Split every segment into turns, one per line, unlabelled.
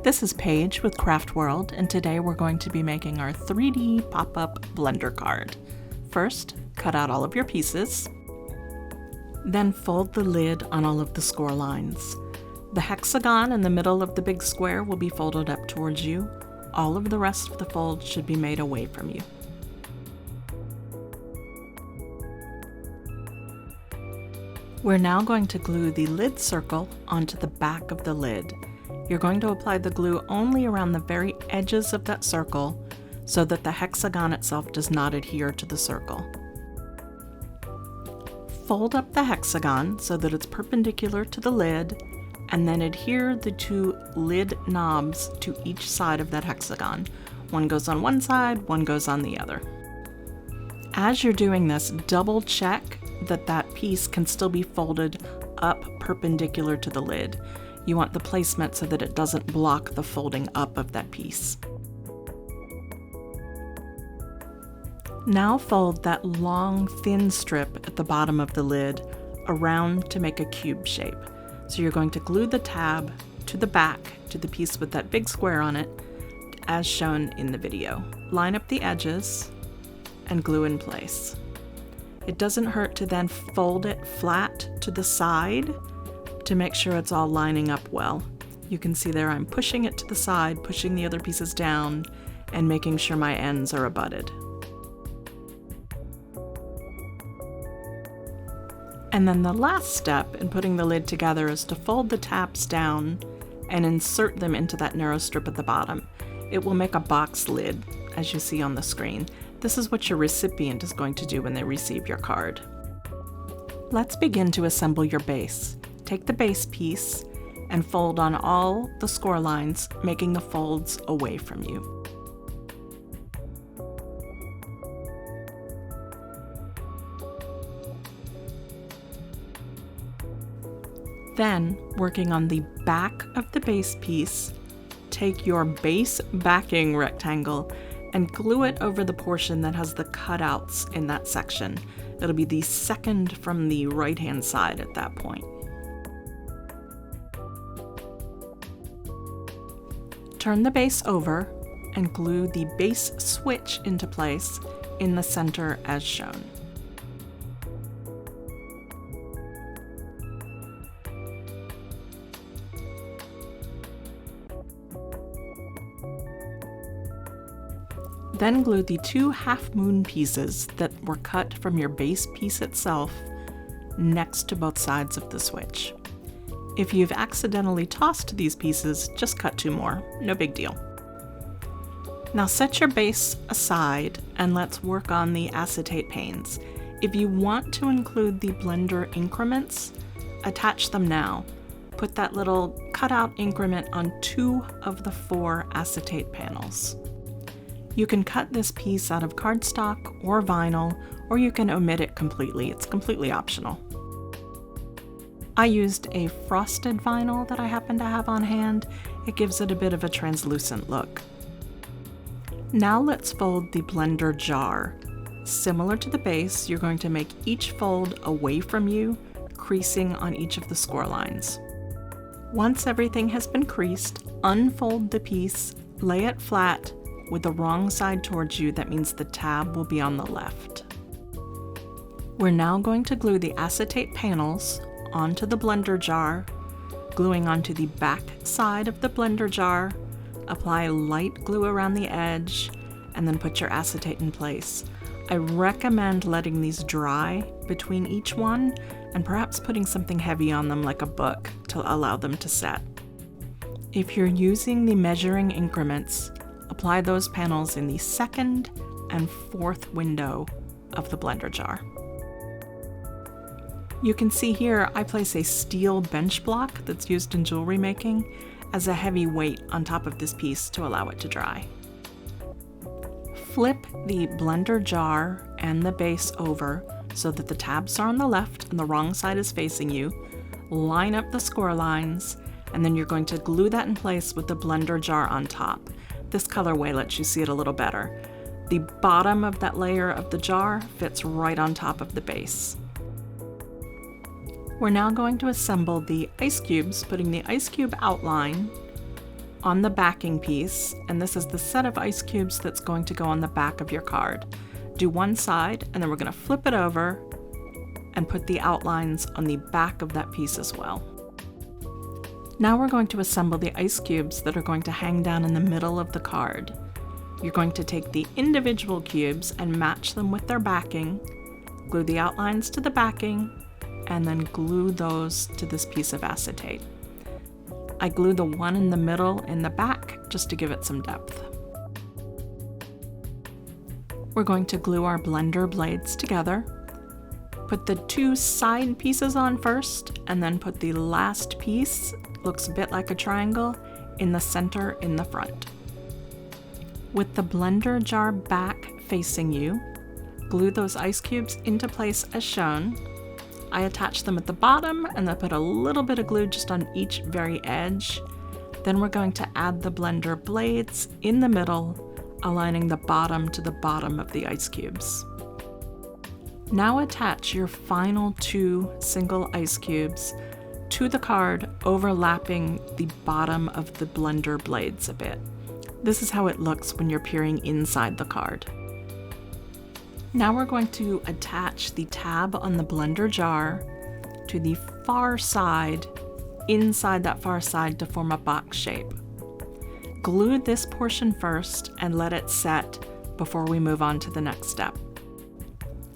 This is Paige with Craft World, and today we're going to be making our 3D pop-up blender card. First, cut out all of your pieces. Then fold the lid on all of the score lines. The hexagon in the middle of the big square will be folded up towards you. All of the rest of the folds should be made away from you. We're now going to glue the lid circle onto the back of the lid. You're going to apply the glue only around the very edges of that circle so that the hexagon itself does not adhere to the circle. Fold up the hexagon so that it's perpendicular to the lid, and then adhere the two lid knobs to each side of that hexagon. One goes on one side, one goes on the other. As you're doing this, double check that that piece can still be folded up perpendicular to the lid. You want the placement so that it doesn't block the folding up of that piece. Now fold that long, thin strip at the bottom of the lid around to make a cube shape. So you're going to glue the tab to the back to the piece with that big square on it, as shown in the video. Line up the edges and glue in place. It doesn't hurt to then fold it flat to the side to make sure it's all lining up well. You can see there I'm pushing it to the side, pushing the other pieces down, and making sure my ends are abutted. And then the last step in putting the lid together is to fold the tabs down and insert them into that narrow strip at the bottom. It will make a box lid, as you see on the screen. This is what your recipient is going to do when they receive your card. Let's begin to assemble your base. Take the base piece and fold on all the score lines, making the folds away from you. Then, working on the back of the base piece, take your base backing rectangle and glue it over the portion that has the cutouts in that section. It'll be the second from the right-hand side at that point. Turn the base over and glue the base switch into place in the center as shown. Then glue the two half-moon pieces that were cut from your base piece itself next to both sides of the switch. If you've accidentally tossed these pieces, just cut two more, no big deal. Now set your base aside and let's work on the acetate panes. If you want to include the blender increments, attach them now. Put that little cutout increment on 2 of the 4 acetate panels. You can cut this piece out of cardstock or vinyl, or you can omit it completely. It's completely optional. I used a frosted vinyl that I happen to have on hand. It gives it a bit of a translucent look. Now let's fold the blender jar. Similar to the base, you're going to make each fold away from you, creasing on each of the score lines. Once everything has been creased, unfold the piece, lay it flat, with the wrong side towards you. That means the tab will be on the left. We're now going to glue the acetate panels onto the blender jar, gluing onto the back side of the blender jar. Apply light glue around the edge, and then put your acetate in place. I recommend letting these dry between each one, and perhaps putting something heavy on them like a book to allow them to set. If you're using the measuring increments, apply those panels in the 2nd and 4th window of the blender jar. You can see here I place a steel bench block that's used in jewelry making as a heavy weight on top of this piece to allow it to dry. Flip the blender jar and the base over so that the tabs are on the left and the wrong side is facing you. Line up the score lines, and then you're going to glue that in place with the blender jar on top. This colorway lets you see it a little better. The bottom of that layer of the jar fits right on top of the base. We're now going to assemble the ice cubes, putting the ice cube outline on the backing piece, and this is the set of ice cubes that's going to go on the back of your card. Do one side, and then we're going to flip it over and put the outlines on the back of that piece as well. Now we're going to assemble the ice cubes that are going to hang down in the middle of the card. You're going to take the individual cubes and match them with their backing, glue the outlines to the backing, and then glue those to this piece of acetate. I glue the one in the middle in the back just to give it some depth. We're going to glue our blender blades together. Put the two side pieces on first, and then put the last piece, looks a bit like a triangle, in the center in the front. With the blender jar back facing you, glue those ice cubes into place as shown. I attach them at the bottom and then put a little bit of glue just on each very edge. Then we're going to add the blender blades in the middle, aligning the bottom to the bottom of the ice cubes. Now attach your final two single ice cubes to the card, overlapping the bottom of the blender blades a bit. This is how it looks when you're peering inside the card. Now we're going to attach the tab on the blender jar to the far side, inside that far side, to form a box shape. Glue this portion first and let it set before we move on to the next step.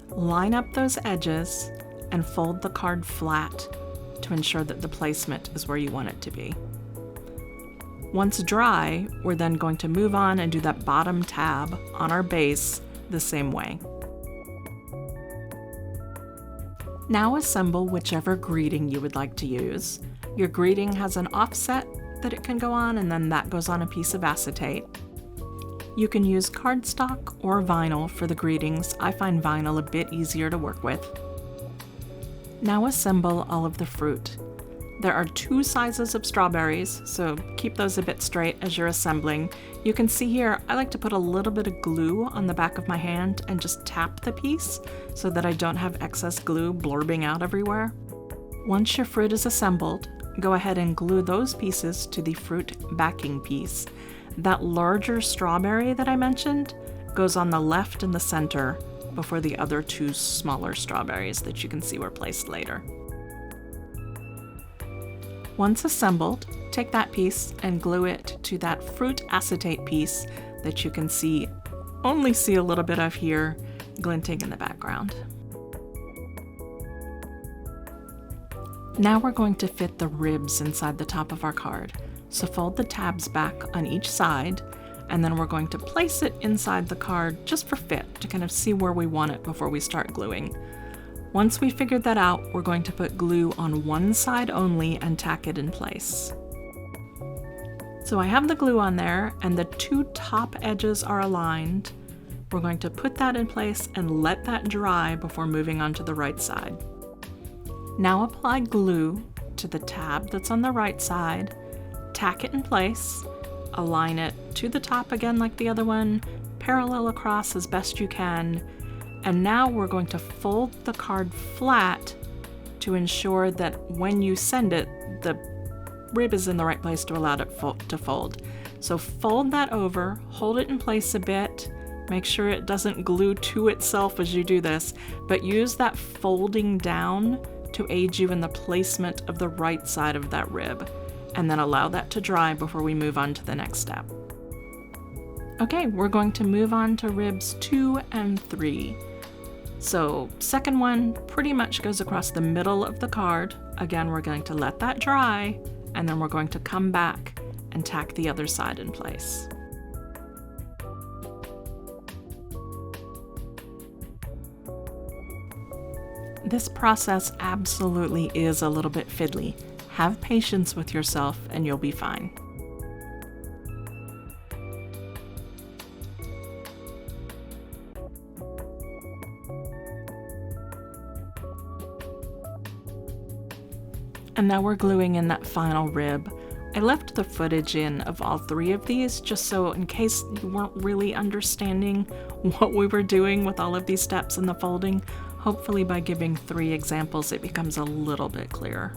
Line up those edges and fold the card flat to ensure that the placement is where you want it to be. Once dry, we're then going to move on and do that bottom tab on our base the same way. Now assemble whichever greeting you would like to use. Your greeting has an offset that it can go on, and then that goes on a piece of acetate. You can use cardstock or vinyl for the greetings. I find vinyl a bit easier to work with. Now assemble all of the fruit. There are two sizes of strawberries, so keep those a bit straight as you're assembling. You can see here, I like to put a little bit of glue on the back of my hand and just tap the piece so that I don't have excess glue blurbing out everywhere. Once your fruit is assembled, go ahead and glue those pieces to the fruit backing piece. That larger strawberry that I mentioned goes on the left and the center before the other two smaller strawberries that you can see were placed later. Once assembled, take that piece and glue it to that fruit acetate piece that you can only see a little bit of here, glinting in the background. Now we're going to fit the ribs inside the top of our card. So fold the tabs back on each side, and then we're going to place it inside the card just for fit, to kind of see where we want it before we start gluing. Once we figured that out, we're going to put glue on one side only and tack it in place. So I have the glue on there, and the two top edges are aligned. We're going to put that in place and let that dry before moving on to the right side. Now apply glue to the tab that's on the right side, tack it in place, align it to the top again like the other one, parallel across as best you can, and now we're going to fold the card flat to ensure that when you send it, the rib is in the right place to allow it to fold. So fold that over, hold it in place a bit, make sure it doesn't glue to itself as you do this, but use that folding down to aid you in the placement of the right side of that rib, and then allow that to dry before we move on to the next step. Okay, we're going to move on to ribs 2 and 3. So second one pretty much goes across the middle of the card. Again, we're going to let that dry, and then we're going to come back and tack the other side in place. This process absolutely is a little bit fiddly. Have patience with yourself and you'll be fine. And now we're gluing in that final rib. I left the footage in of all 3 of these just so in case you weren't really understanding what we were doing with all of these steps in the folding, hopefully by giving 3 examples it becomes a little bit clearer.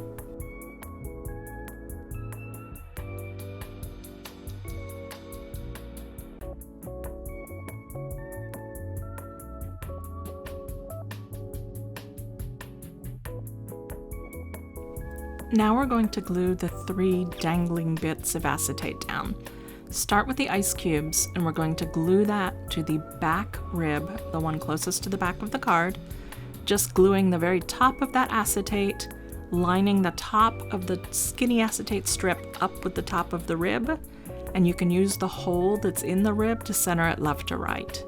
Now we're going to glue the 3 dangling bits of acetate down. Start with the ice cubes, and we're going to glue that to the back rib, the one closest to the back of the card, just gluing the very top of that acetate, lining the top of the skinny acetate strip up with the top of the rib, and you can use the hole that's in the rib to center it left to right.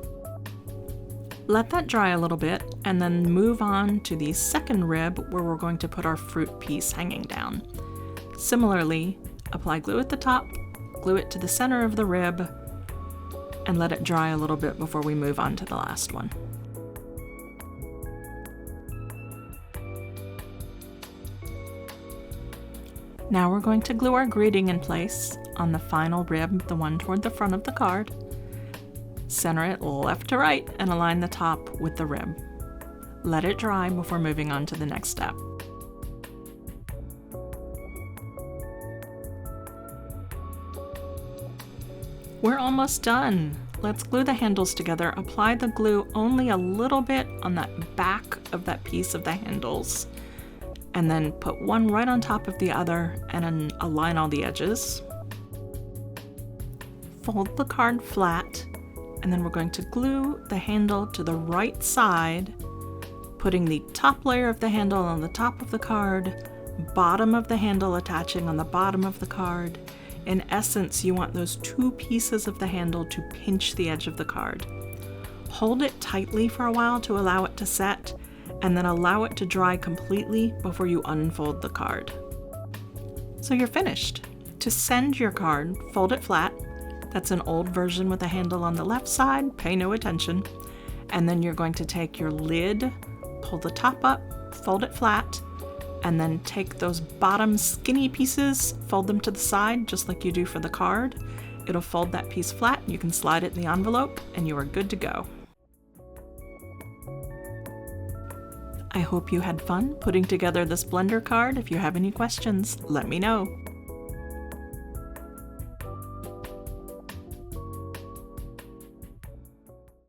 Let that dry a little bit, and then move on to the second rib where we're going to put our fruit piece hanging down. Similarly, apply glue at the top, glue it to the center of the rib, and let it dry a little bit before we move on to the last one. Now we're going to glue our greeting in place on the final rib, the one toward the front of the card. Center it left to right and align the top with the rib. Let it dry before moving on to the next step. We're almost done. Let's glue the handles together. Apply the glue only a little bit on that back of that piece of the handles, and then put one right on top of the other and then align all the edges. Fold the card flat, and then we're going to glue the handle to the right side, putting the top layer of the handle on the top of the card, bottom of the handle attaching on the bottom of the card. In essence, you want those 2 pieces of the handle to pinch the edge of the card. Hold it tightly for a while to allow it to set, and then allow it to dry completely before you unfold the card. So you're finished. To send your card, fold it flat. That's an old version with a handle on the left side, pay no attention. And then you're going to take your lid, pull the top up, fold it flat, and then take those bottom skinny pieces, fold them to the side just like you do for the card. It'll fold that piece flat, you can slide it in the envelope, and you are good to go. I hope you had fun putting together this blender card. If you have any questions, let me know.